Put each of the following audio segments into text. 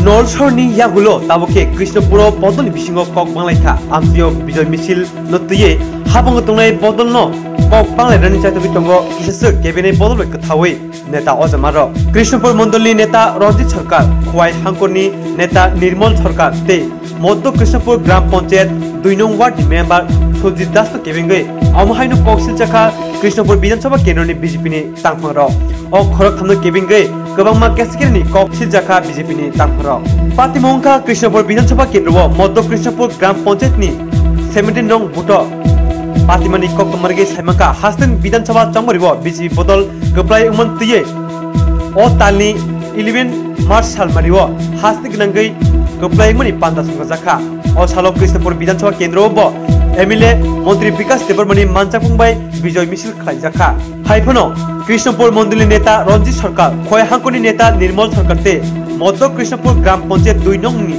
নলসরনি ইয়াগুলো তাবকে কৃষ্ণপুর বদল বিশিঙ্গ কক বাংলাইখা আমতিয় বিজয় মিছিল নতুয়ে হাবঙ্গ তংনাই বদল ন কক বাংলাই রানি চাইতবি তঙ্গ ইসে কেবিনে বদল কথাওই নেতা অজমার কৃষ্ণপুর মন্ডলী নেতা রঞ্জিত সরকার খোয়াই হাঙ্করনি নেতা নির্মল সরকার তে মধ্য কৃষ্ণপুর গ্রাম পঞ্চায়েত 2 নং ওয়ার্ড মেম্বার সুজিত দাস কেবিঙ্গে আমহাইনো কক্সিল চাকা কৃষ্ণপুর বিধানসভা কেন্দ্রনি বিজেপি नि तांगफर ओ खरक थामनो केबिंगे गोबांमा केसगिरनि कक्सिल जाखा बिजेपि नि तांगफर पातिमंखा कृष्णपुर विधानसभा केन्द्र मध्य कृष्णपुर ग्राम पंचायत नि 17 नং बुट पातिमानि कक्कमरगे साइमाका हास्तेन विधानसभा चंबरिबो बिजेपि बदल गप्लाय उमनतिये ओ तालनि 11 मार्च सालमारिबो हास्ते गनांगै गप्लाय मनि पांदा संग जाखा ओ सालो कृष्णपुर विधानसभा केन्द्र एमएलए मंत्री विकास देवरमणि मानचाफुंबाय विजय मिছিল खालायजाखा हाइफनो कृष्णपुर मंडली नेता रंजित सरकार खय हांकनि नेता निर्मल सरकार ते मध्य कृष्णपुर ग्राम पंचायत 2 नং नि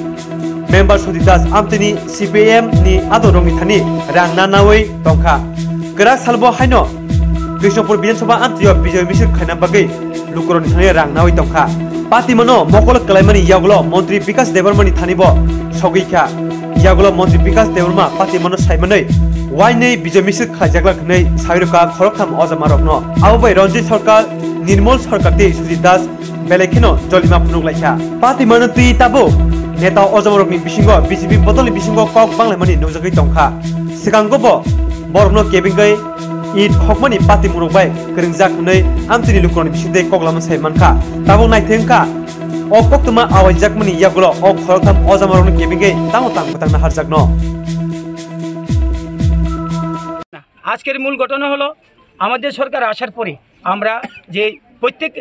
मेम्बर सुजित दास आमतेनि सीपीएम नि आदरंनि थानि रांनानावै दंखा गरा सालबो हाइनो कृष्णपुर विधानसभा आमतियो विजय मिছিল खायना बागै लुकरनि थानि रांनावै दंखा पातिमनो मकल कलायमानि यागलो मंत्री विकास देवरमणि थानिबो सगैखा यागलो मंत्री विकास देवरमा पातिमनो साइमनै वाइनै विजय मिছিল खायजाग्ला खनै साइरका खरखाम अजमारकनो आवबाय रंजित सरकार निर्मल सरकार ते सुजित दास बेलेखिनो जलिमा फुनुगलायखा पातिमनो ति ताबो नेता अजमारकनि बिसिंग बिजेपि बदलनि बिसिंग कक बांलायमानि नुजगै दंखा सिगांगबो बरनो केबिंगै ईद खकमानि पाति मुरुबाय गोरोंजा खनै आमतिनि लुकरनि बिसिंदे कगलामन साइमानखा ताबो नायथेंखा ओ कक्तमा आवायजाकमानि यागलो ओ खरखाम अजमारकनि केबिंगै तामो तांगतांना हारजाकनो আজকের মূল ঘটনা হলো আমাদের সরকার আসার পরে আমরা যে প্রত্যেক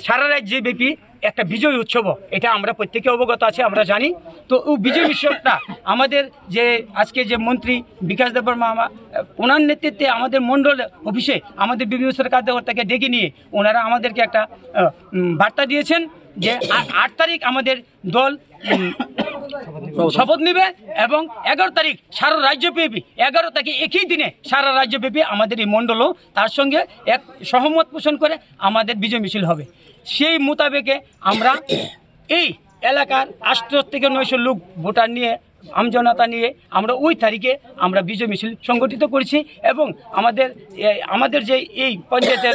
সারা রাজ্যব্যাপী একটা বিজয় উৎসব এটা আমরা প্রত্যেকে অবগত আছি আমরা জানি তো ও বিজয় উৎসবটা আমাদের যে আজকে যে মন্ত্রী বিকাশ দেববর্মা ওনার নেতৃত্বে আমাদের মণ্ডল অফিসে আমাদের বিভিন্ন সরকার দেবতাকে ডেকে নিয়ে ওনারা আমাদেরকে একটা বার্তা দিয়েছেন যে 8 তারিখ আমাদের দল শপথ নেবে এবং 11 তারিখ সারা রাজ্যব্যাপী 11 তারিখে একই দিনে সারা রাজ্যব্যাপী আমাদের এই মণ্ডলও তার সঙ্গে এক সহমত পোষণ করে আমাদের বিজয় মিছিল হবে সেই মোতাবেকে আমরা এই এলাকার 800 থেকে 900 লোক ভোটার নিয়ে আমজনতা নিয়ে আমরা ওই তারিখে আমরা বিজয় মিছিল সংগঠিত করেছি এবং আমাদের যে এই পঞ্চায়েতের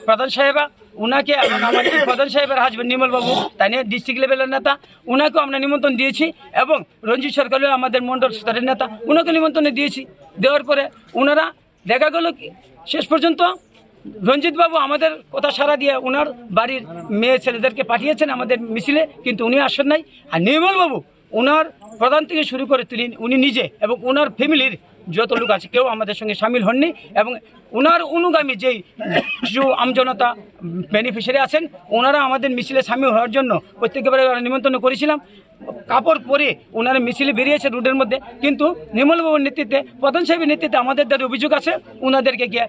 প্রধান সাহেবা উনাকে আমাদের প্রধান সাহেবের হাজবেন্ড নির্মল বাবু তাই ডিস্ট্রিক্ট লেভেলের নেতা উনাকেও আমরা নিমন্ত্রণ দিয়েছি এবং রঞ্জিত সরকারও আমাদের মণ্ডল স্তরের নেতা উনাকে নিমন্ত্রণ দিয়েছি দেওয়ার পরে ওনারা দেখা গেল শেষ পর্যন্ত রঞ্জিত বাবু আমাদের কথা সারা দিয়ে ওনার বাড়ির মেয়ে ছেলেদেরকে পাঠিয়েছেন আমাদের মিছিলে কিন্তু উনি আসেন নাই আর নির্মল বাবু ওনার প্রধান থেকে শুরু করে উনি নিজে এবং ওনার ফ্যামিলির যত লোক আছে কেউ আমাদের সঙ্গে সামিল হননি এবং ওনার অনুগামী যেই কিছু আমজনতা বেনিফিশিয়ারি আছেন ওনারা আমাদের মিছিলে সামিল হওয়ার জন্য প্রত্যেকবারে নিমন্ত্রণ করেছিলাম কাপড় পরে ওনারা মিছিলে বেরিয়েছে রোডের মধ্যে কিন্তু নির্মলবাবুর নেতৃত্বে প্রধান সাহেবের নেতৃত্বে আমাদের দ্বারা অভিযোগ আছে ওনাদেরকে গিয়ে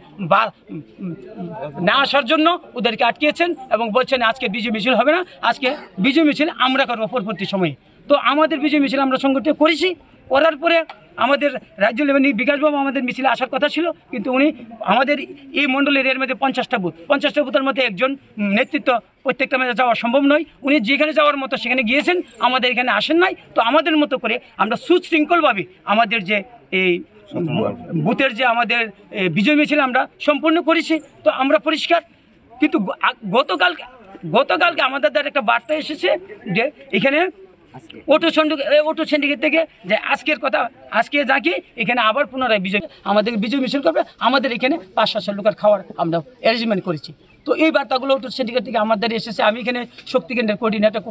না আসার জন্য ওদেরকে আটকিয়েছেন এবং বলছেন আজকে বিজয় মিছিল হবে না আজকে বিজয় মিছিল আমরা করবো পরবর্তী সময়ে তো আমাদের বিজয় মিছিল আমরা সংগঠিত করেছি করার পরে আমাদের রাজ্য লেভেলে বিকাশবাবু আমাদের মিছিলে আসার কথা ছিল কিন্তু উনি আমাদের এই মণ্ডলের এর মধ্যে 50টা বুথের মধ্যে একজন নেতৃত্ব প্রত্যেকটা মধ্যে যাওয়া সম্ভব নয় উনি যেখানে যাওয়ার মতো সেখানে গিয়েছেন আমাদের এখানে আসেন নাই তো আমাদের মতো করে আমরা সুশৃঙ্খলভাবে আমাদের যে এই বুথের যে আমাদের বিজয় মিছিল আমরা সম্পূর্ণ করেছি তো আমরা পরিষ্কার কিন্তু গতকালকে আমাদের দ্বারা একটা বার্তা এসেছে যে এখানে অটো সিন্ডিকেট থেকে যে আজকে যাকে এখানে আবার পুনরায় আমাদের বিজয় মিছিল করবে আমাদের এখানে 500 লোকের খাওয়ার আমরা অ্যারেঞ্জমেন্ট করেছি তো এই বার্তাগুলো অটো সিন্ডিকেট থেকে আমার দ্বারা এসেছে আমি এখানে শক্তি কেন্দ্রের কোঅর্ডিনেটর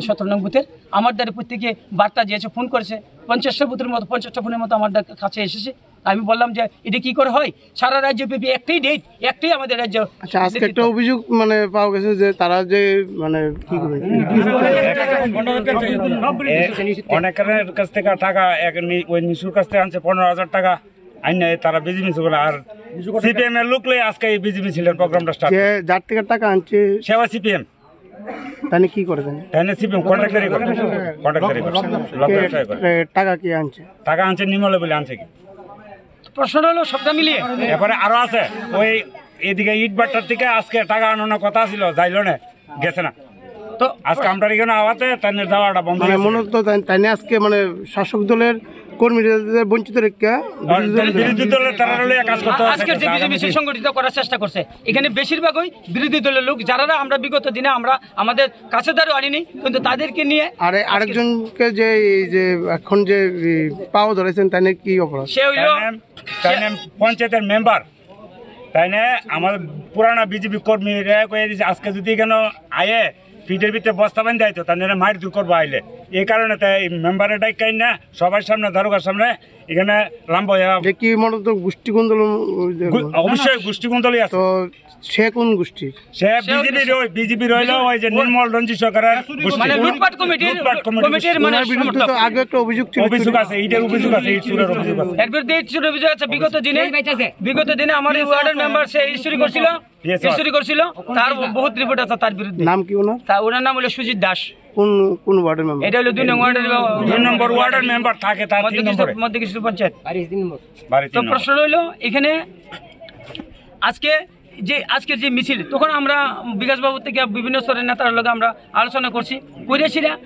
17 নং বুথের আমার দ্বারা প্রত্যেকে বার্তা দিয়েছে ফোন করেছে 50টা ফোনের মতো আমার কাছে এসেছে আমি বললাম যে এটা কি করে হয় সারা রাজ্যব্যাপী একটাই ডেট একটাই আমাদের রাজ্য আচ্ছা আজকে একটা অভিযোগ মানে পাওয়া গেছে যে তারা যে মানে কি করে অনেকের কাছ থেকে টাকা ওই নিশুর কাছ থেকে আনছে 15,000 টাকা আইনে তারা বিজি মিছিল করে আর সিপিএম এর লোক লই আজকে এই বিজি মিছিলের প্রোগ্রামটা স্টার্ট যার থেকে টাকা আনছে সেবা সিপিএম তাহলে কি করে দেন তাহলে সিপিএম কন্ট্রাক্টরি করে টাকা কি আনছে টাকা আনছে নিমলে বলে আনছে কি প্রশ্ন হলো সবটা মিলিয়ে এবারে আরো আছে ওই এদিকে ইট বাট্টার থেকে আজকে টাকা আনানোর কথা ছিল যাইল না গেছে না তো আজকে আমরা এখানে আওয়াতে তাদের যাওয়াটা বন্ধ মানে হয়েছে। মূলত তাই নিয়ে আজকে মানে শাসক দলের কর্মীদের বঞ্চিত রেখা বিরোধী দলের তারা লইয়া কাজ করতে হচ্ছে। আজকের যে বিজেপি সংগঠিত করার চেষ্টা করছে, এখানে বেশিরভাগই বিরোধী দলের লোক, যারা আমরা বিগত দিনে আমরা আমাদের কাছে দ্বারা আনিনি, কিন্তু তাদেরকে নিয়ে আরেকজনকে যে এই যে এখন যে পাও ধরেছেন তাই নিয়ে কি অপরাধ? সে হইল তাই না পঞ্চায়েতের মেম্বার, তাই না আমাদের পুরানা বিজেপি কর্মীরা কয়ে দিয়েছে আজকে যদি কেন আয়ে ফিটের ভিতরে বস্তা বান্ধে আইতো তাহলে মায়ের দূর করবো আইলে। এই কারণে তাই মেম্বারের ডাইকাই না সবার সামনে দারোগার সামনে এখানে লাম্ব যে কি মূলত গোষ্ঠী কুন্দল অবশ্যই গোষ্ঠী কুন্দলই আছে। তো সে কোন গোষ্ঠী? সে বিজেপি রইল ওই যে নির্মল রঞ্জিত সরকারের গোষ্ঠী। মানে লুটপাট কমিটির মানে ওনার বিরুদ্ধে তো আগে একটা অভিযোগ ছিল। অভিযোগ আছে, এইটার অভিযোগ আছে, এই চুরের অভিযোগ আছে। এর বিরুদ্ধে ইস্যুর অভিযোগ আছে। বিগত দিনে আমার এই ওয়ার্ডের মেম্বার সে ইস্যুরি করছিল, তার বহুত রিপোর্ট আছে তার বিরুদ্ধে। নাম কি ওনার? ওনার নাম হলো সুজিত দাস। কোন ওয়ার্ডের মেম্বার? এটা হলো 2 নম্বর ওয়ার্ডের মেম্বার থাকে তার 3 নম্বরে মধ্যকৃষ্ণ পঞ্চায়েত। বাড়ি তো প্রশ্ন রইল এখানে আজকের যে মিছিল, তখন আমরা বিকাশবাবু থেকে বিভিন্ন স্তরের নেতার লগে আমরা আলোচনা করেছিলাম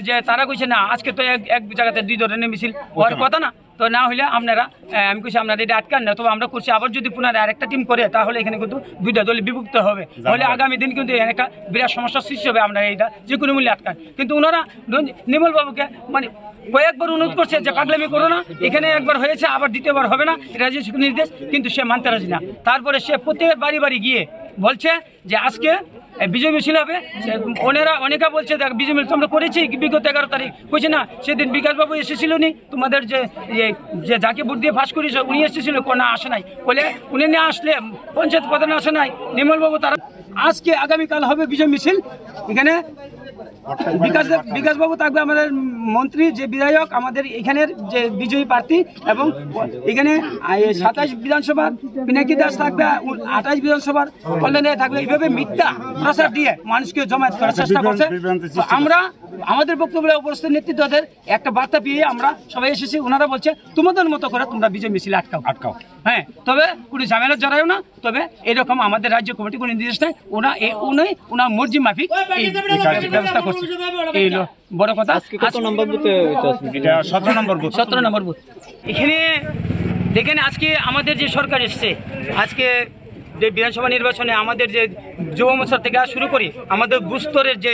যে তারা কইছে না আজকে তো এক জায়গাতে 2 ধরনের মিছিল হওয়ার কথা না, তো না হইলে আপনারা আমি কইছি আপনারা এটা আটকান না, তবে আমরা করছি আবার যদি পুনরায় আরেকটা টিম করে তাহলে এখানে কিন্তু 2টা দলে বিভক্ত হবে, তাহলে আগামী দিন কিন্তু একটা বিরাট সমস্যার সৃষ্টি হবে, আপনারা এটা যে কোনো মূল্যে আটকান। কিন্তু ওনারা নির্মল বাবুকে মানে কয়েকবার অনুরোধ করছে যে পাগলামি করো না, এখানে একবার হয়েছে আবার দ্বিতীয়বার হবে না, এটা যে নির্দেশ, কিন্তু সে মানতে রাজি না। তারপরে সে প্রত্যেকের বাড়ি বাড়ি গিয়ে বলছে যে আজকে বিজয় মিছিল হবে। অনেকে বলছে দেখ বিজয় মিছিল আমরা করেছি বিগত 11 তারিখ, কইছে না সেদিন বিকাশবাবু এসেছিল নি, তোমাদের যে যাকে ভোট দিয়ে ফাঁস করিস উনি এসেছিল, না আসে নাই, বলে উনি না আসলে পঞ্চায়েত প্রধান আসে নাই, নির্মলবাবু তারা আজকে আগামীকাল হবে বিজয় মিছিল। এখানে বিকাশবাবু থাকবে আমাদের মন্ত্রী, যে বিধায়ক আমাদের এখানের যে বিজয়ী প্রার্থী, এবং এখানে 27 বিধানসভার পিনাকি দাস থাকবে, 28 বিধানসভার কল্যাণে থাকবে। এইভাবে মিথ্যা প্রচার দিয়ে মানুষকে জমায়েত করার চেষ্টা করছে। আমরা আমাদের বক্তব্যে উপস্থিত নেতৃত্বদের একটা বার্তা পেয়ে আমরা সবাই এসেছি। ওনারা বলছে তোমাদের মতো করে তোমরা বিজয় মিছিল আটকাও। হ্যাঁ, তবে কোনো ঝামেলা জড়ায়ও না, তবে এরকম আমাদের রাজ্য কমিটি কোনো নির্দেশ নেই, ওনার মর্জি মাফিক এই ব্যবস্থা করছে। এই হলো বড় কথা। 17 নম্বর বুথ। এখানে দেখেন আজকে আমাদের যে সরকার এসছে, আজকে যে বিধানসভা নির্বাচনে আমাদের যে যুব মোর্চা থেকে শুরু করে আমাদের বুস্তরের যে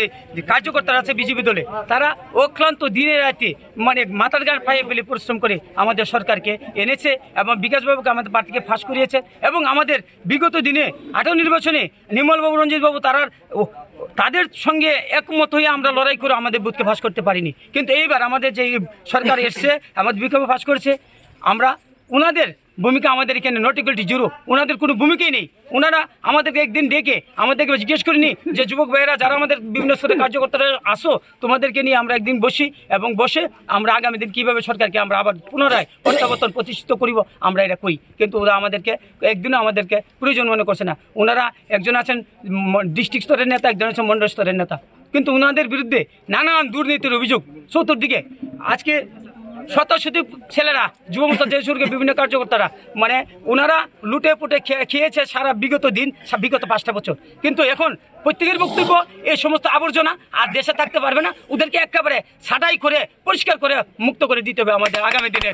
কার্যকর্তারা আছে বিজেপি দলে, তারা অক্লান্ত দিনে রাতে মানে মাথার গান পায়ে ফেলে পরিশ্রম করে আমাদের সরকারকে এনেছে এবং বিকাশবাবুকে আমাদের প্রার্থীকে ফাঁস করিয়েছে। এবং আমাদের বিগত দিনে 18 নির্বাচনে নির্মলবাবু রঞ্জিতবাবু তাদের সঙ্গে একমত হয়ে আমরা লড়াই করে আমাদের বুথকে ফাঁস করতে পারিনি, কিন্তু এইবার আমাদের যে সরকার এসছে আমাদের বিক্ষোভে ফাঁস করেছে। আমরা ওনাদের ভূমিকা আমাদের এখানে নট ইকুয়াল টু জিরো, ওনাদের কোনো ভূমিকাই নেই। ওনারা আমাদেরকে একদিন ডেকে আমাদেরকে জিজ্ঞেস করিনি যে যুবক ভাইয়েরা যারা আমাদের বিভিন্ন স্তরের কার্যকর্তারা আসো, তোমাদেরকে নিয়ে আমরা একদিন বসি এবং বসে আমরা আগামী দিন কীভাবে সরকারকে আমরা আবার পুনরায় প্রত্যাবর্তন প্রতিষ্ঠিত করিব, আমরা এটা করি। কিন্তু ওরা আমাদেরকে একদিনও আমাদেরকে প্রয়োজন মনে করছে না। ওনারা একজন আছেন ডিস্ট্রিক্ট স্তরের নেতা, একজন আছেন মন্ডল স্তরের নেতা, কিন্তু ওনাদের বিরুদ্ধে নানান দুর্নীতির অভিযোগ চতুর্দিকে। আজকে শত ছেলেরা যুব মোর্চার যে সুরকে বিভিন্ন কার্যকর্তারা মানে ওনারা লুটে পুটে খেয়েছে সারা বিগত 5টা বছর, কিন্তু এখন প্রত্যেকের বক্তব্য এই সমস্ত আবর্জনা আর দেশে থাকতে পারবে না, ওদেরকে একেবারে ছাঁটাই করে পরিষ্কার করে মুক্ত করে দিতে হবে আমাদের আগামী দিনে।